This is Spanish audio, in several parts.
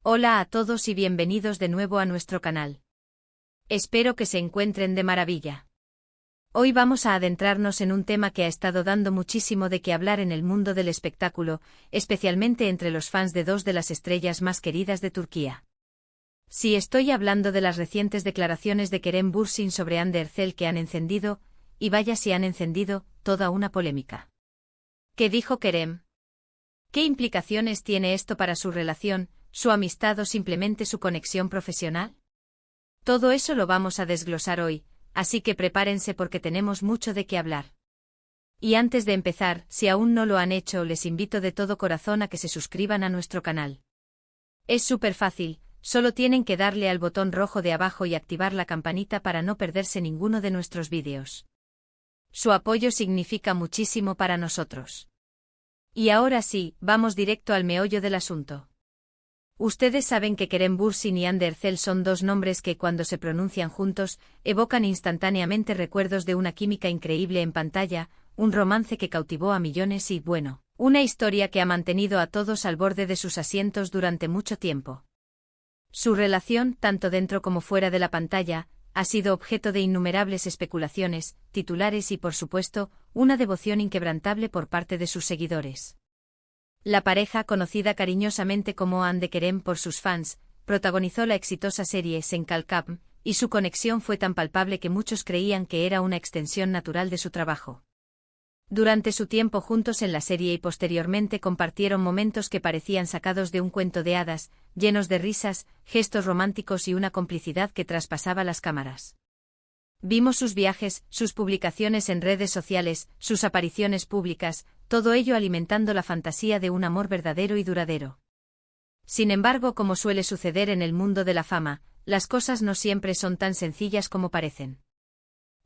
Hola a todos y bienvenidos de nuevo a nuestro canal. Espero que se encuentren de maravilla. Hoy vamos a adentrarnos en un tema que ha estado dando muchísimo de qué hablar en el mundo del espectáculo, especialmente entre los fans de dos de las estrellas más queridas de Turquía. Sí, estoy hablando de las recientes declaraciones de Kerem Bürsin sobre Hande Erçel que han encendido, y vaya si han encendido, toda una polémica. ¿Qué dijo Kerem? ¿Qué implicaciones tiene esto para su relación, su amistad o simplemente su conexión profesional? Todo eso lo vamos a desglosar hoy, así que prepárense porque tenemos mucho de qué hablar. Y antes de empezar, si aún no lo han hecho, les invito de todo corazón a que se suscriban a nuestro canal. Es súper fácil, solo tienen que darle al botón rojo de abajo y activar la campanita para no perderse ninguno de nuestros vídeos. Su apoyo significa muchísimo para nosotros. Y ahora sí, vamos directo al meollo del asunto. Ustedes saben que Kerem Bürsin y Hande Erçel son dos nombres que cuando se pronuncian juntos, evocan instantáneamente recuerdos de una química increíble en pantalla, un romance que cautivó a millones y, bueno, una historia que ha mantenido a todos al borde de sus asientos durante mucho tiempo. Su relación, tanto dentro como fuera de la pantalla, ha sido objeto de innumerables especulaciones, titulares y, por supuesto, una devoción inquebrantable por parte de sus seguidores. La pareja, conocida cariñosamente como Hande Kerem por sus fans, protagonizó la exitosa serie Sen Kalkam, y su conexión fue tan palpable que muchos creían que era una extensión natural de su trabajo. Durante su tiempo juntos en la serie y posteriormente compartieron momentos que parecían sacados de un cuento de hadas, llenos de risas, gestos románticos y una complicidad que traspasaba las cámaras. Vimos sus viajes, sus publicaciones en redes sociales, sus apariciones públicas, todo ello alimentando la fantasía de un amor verdadero y duradero. Sin embargo, como suele suceder en el mundo de la fama, las cosas no siempre son tan sencillas como parecen.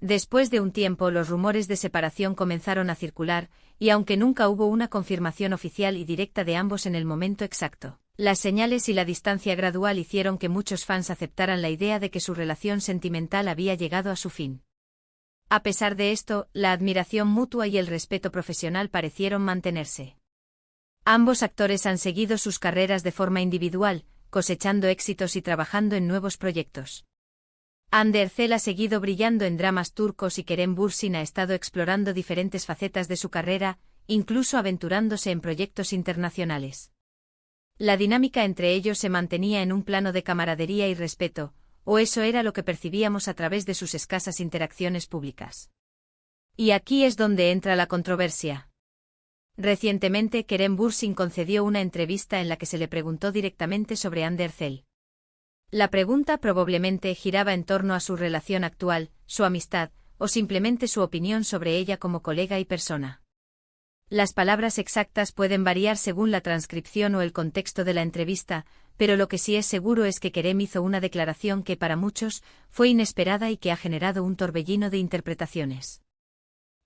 Después de un tiempo, los rumores de separación comenzaron a circular, y aunque nunca hubo una confirmación oficial y directa de ambos en el momento exacto, las señales y la distancia gradual hicieron que muchos fans aceptaran la idea de que su relación sentimental había llegado a su fin. A pesar de esto, la admiración mutua y el respeto profesional parecieron mantenerse. Ambos actores han seguido sus carreras de forma individual, cosechando éxitos y trabajando en nuevos proyectos. Hande Erçel ha seguido brillando en dramas turcos y Kerem Bürsin ha estado explorando diferentes facetas de su carrera, incluso aventurándose en proyectos internacionales. La dinámica entre ellos se mantenía en un plano de camaradería y respeto, o eso era lo que percibíamos a través de sus escasas interacciones públicas. Y aquí es donde entra la controversia. Recientemente Kerem Bürsin concedió una entrevista en la que se le preguntó directamente sobre Hande Erçel. La pregunta probablemente giraba en torno a su relación actual, su amistad, o simplemente su opinión sobre ella como colega y persona. Las palabras exactas pueden variar según la transcripción o el contexto de la entrevista, pero lo que sí es seguro es que Kerem hizo una declaración que para muchos fue inesperada y que ha generado un torbellino de interpretaciones.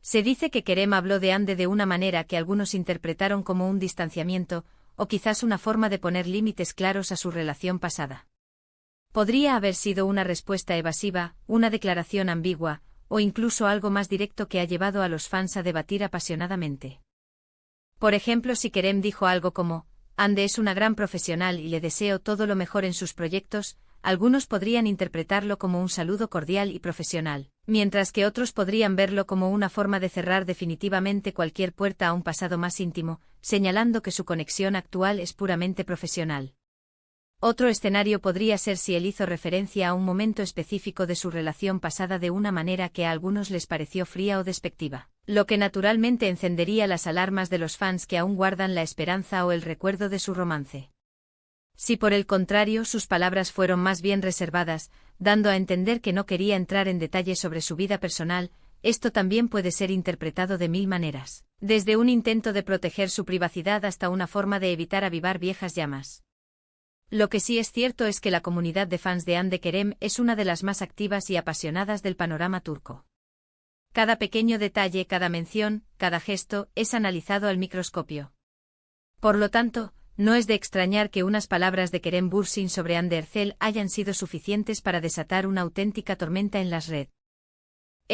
Se dice que Kerem habló de Hande de una manera que algunos interpretaron como un distanciamiento, o quizás una forma de poner límites claros a su relación pasada. Podría haber sido una respuesta evasiva, una declaración ambigua, o incluso algo más directo que ha llevado a los fans a debatir apasionadamente. Por ejemplo, si Kerem dijo algo como, Hande es una gran profesional y le deseo todo lo mejor en sus proyectos, algunos podrían interpretarlo como un saludo cordial y profesional, mientras que otros podrían verlo como una forma de cerrar definitivamente cualquier puerta a un pasado más íntimo, señalando que su conexión actual es puramente profesional. Otro escenario podría ser si él hizo referencia a un momento específico de su relación pasada de una manera que a algunos les pareció fría o despectiva, lo que naturalmente encendería las alarmas de los fans que aún guardan la esperanza o el recuerdo de su romance. Si por el contrario sus palabras fueron más bien reservadas, dando a entender que no quería entrar en detalles sobre su vida personal, esto también puede ser interpretado de mil maneras, desde un intento de proteger su privacidad hasta una forma de evitar avivar viejas llamas. Lo que sí es cierto es que la comunidad de fans de Hande Kerem es una de las más activas y apasionadas del panorama turco. Cada pequeño detalle, cada mención, cada gesto, es analizado al microscopio. Por lo tanto, no es de extrañar que unas palabras de Kerem Bürsin sobre Hande Erçel hayan sido suficientes para desatar una auténtica tormenta en las redes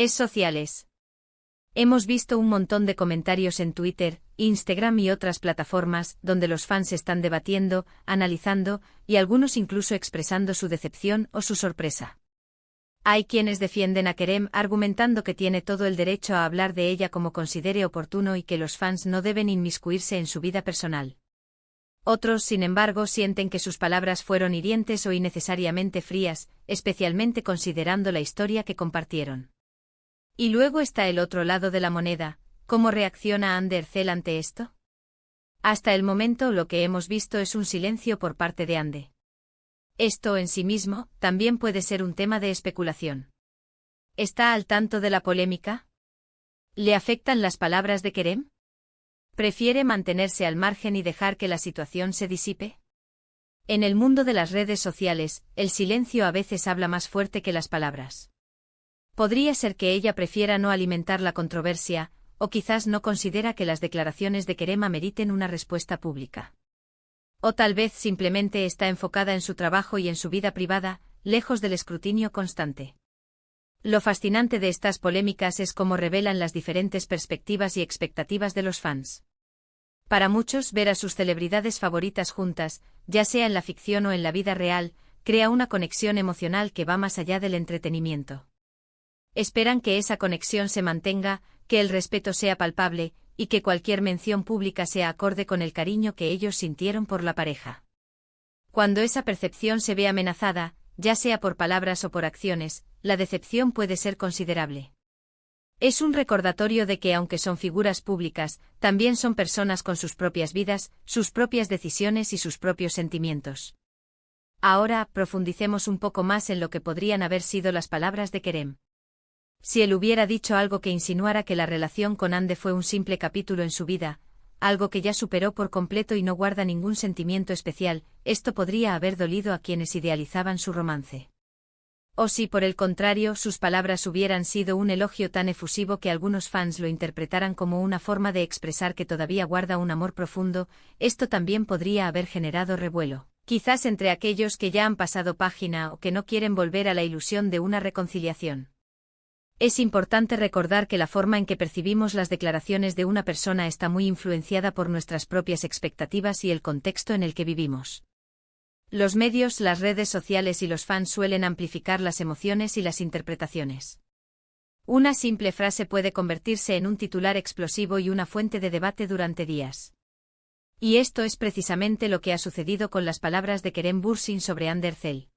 sociales. Hemos visto un montón de comentarios en Twitter, Instagram y otras plataformas donde los fans están debatiendo, analizando y algunos incluso expresando su decepción o su sorpresa. Hay quienes defienden a Kerem argumentando que tiene todo el derecho a hablar de ella como considere oportuno y que los fans no deben inmiscuirse en su vida personal. Otros, sin embargo, sienten que sus palabras fueron hirientes o innecesariamente frías, especialmente considerando la historia que compartieron. Y luego está el otro lado de la moneda, ¿cómo reacciona Andercel ante esto? Hasta el momento lo que hemos visto es un silencio por parte de Ande. Esto en sí mismo también puede ser un tema de especulación. ¿Está al tanto de la polémica? ¿Le afectan las palabras de Kerem? ¿Prefiere mantenerse al margen y dejar que la situación se disipe? En el mundo de las redes sociales, el silencio a veces habla más fuerte que las palabras. Podría ser que ella prefiera no alimentar la controversia, o quizás no considera que las declaraciones de Kerem meriten una respuesta pública. O tal vez simplemente está enfocada en su trabajo y en su vida privada, lejos del escrutinio constante. Lo fascinante de estas polémicas es cómo revelan las diferentes perspectivas y expectativas de los fans. Para muchos, ver a sus celebridades favoritas juntas, ya sea en la ficción o en la vida real, crea una conexión emocional que va más allá del entretenimiento. Esperan que esa conexión se mantenga, que el respeto sea palpable, y que cualquier mención pública sea acorde con el cariño que ellos sintieron por la pareja. Cuando esa percepción se ve amenazada, ya sea por palabras o por acciones, la decepción puede ser considerable. Es un recordatorio de que aunque son figuras públicas, también son personas con sus propias vidas, sus propias decisiones y sus propios sentimientos. Ahora, profundicemos un poco más en lo que podrían haber sido las palabras de Kerem. Si él hubiera dicho algo que insinuara que la relación con Ande fue un simple capítulo en su vida, algo que ya superó por completo y no guarda ningún sentimiento especial, esto podría haber dolido a quienes idealizaban su romance. O si por el contrario sus palabras hubieran sido un elogio tan efusivo que algunos fans lo interpretaran como una forma de expresar que todavía guarda un amor profundo, esto también podría haber generado revuelo, quizás entre aquellos que ya han pasado página o que no quieren volver a la ilusión de una reconciliación. Es importante recordar que la forma en que percibimos las declaraciones de una persona está muy influenciada por nuestras propias expectativas y el contexto en el que vivimos. Los medios, las redes sociales y los fans suelen amplificar las emociones y las interpretaciones. Una simple frase puede convertirse en un titular explosivo y una fuente de debate durante días. Y esto es precisamente lo que ha sucedido con las palabras de Kerem Bürsin sobre Andercel.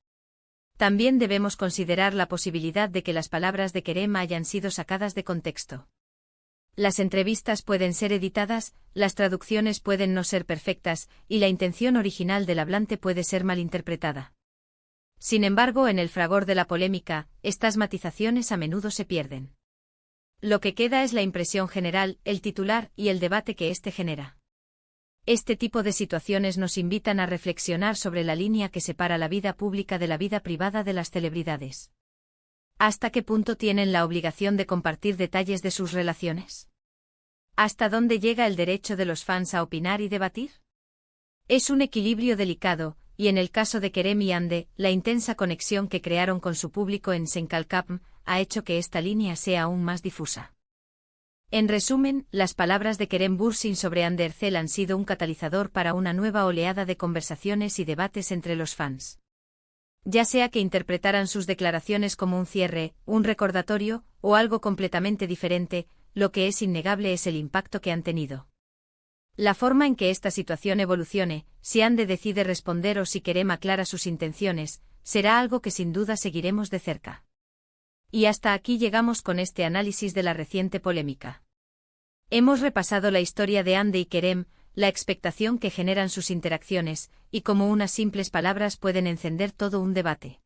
También debemos considerar la posibilidad de que las palabras de Kerem hayan sido sacadas de contexto. Las entrevistas pueden ser editadas, las traducciones pueden no ser perfectas, y la intención original del hablante puede ser malinterpretada. Sin embargo, en el fragor de la polémica, estas matizaciones a menudo se pierden. Lo que queda es la impresión general, el titular y el debate que éste genera. Este tipo de situaciones nos invitan a reflexionar sobre la línea que separa la vida pública de la vida privada de las celebridades. ¿Hasta qué punto tienen la obligación de compartir detalles de sus relaciones? ¿Hasta dónde llega el derecho de los fans a opinar y debatir? Es un equilibrio delicado, y en el caso de Kerem y Ande, la intensa conexión que crearon con su público en Senkalkapm ha hecho que esta línea sea aún más difusa. En resumen, las palabras de Kerem Bürsin sobre Andercel han sido un catalizador para una nueva oleada de conversaciones y debates entre los fans. Ya sea que interpretaran sus declaraciones como un cierre, un recordatorio, o algo completamente diferente, lo que es innegable es el impacto que han tenido. La forma en que esta situación evolucione, si Ande decide responder o si Kerem aclara sus intenciones, será algo que sin duda seguiremos de cerca. Y hasta aquí llegamos con este análisis de la reciente polémica. Hemos repasado la historia de Ande y Kerem, la expectación que generan sus interacciones, y cómo unas simples palabras pueden encender todo un debate.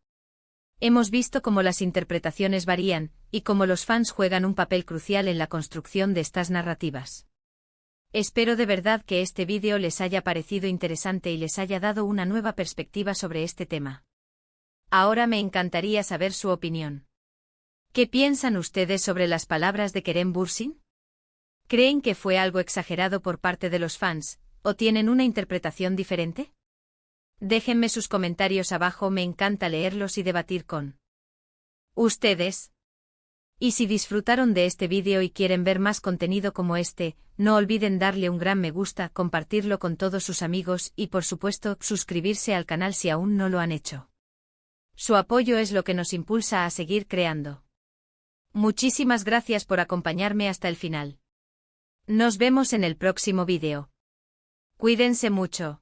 Hemos visto cómo las interpretaciones varían, y cómo los fans juegan un papel crucial en la construcción de estas narrativas. Espero de verdad que este vídeo les haya parecido interesante y les haya dado una nueva perspectiva sobre este tema. Ahora me encantaría saber su opinión. ¿Qué piensan ustedes sobre las palabras de Kerem Bürsin? ¿Creen que fue algo exagerado por parte de los fans, o tienen una interpretación diferente? Déjenme sus comentarios abajo, me encanta leerlos y debatir con ustedes. Y si disfrutaron de este vídeo y quieren ver más contenido como este, no olviden darle un gran me gusta, compartirlo con todos sus amigos y por supuesto suscribirse al canal si aún no lo han hecho. Su apoyo es lo que nos impulsa a seguir creando. Muchísimas gracias por acompañarme hasta el final. Nos vemos en el próximo vídeo. Cuídense mucho.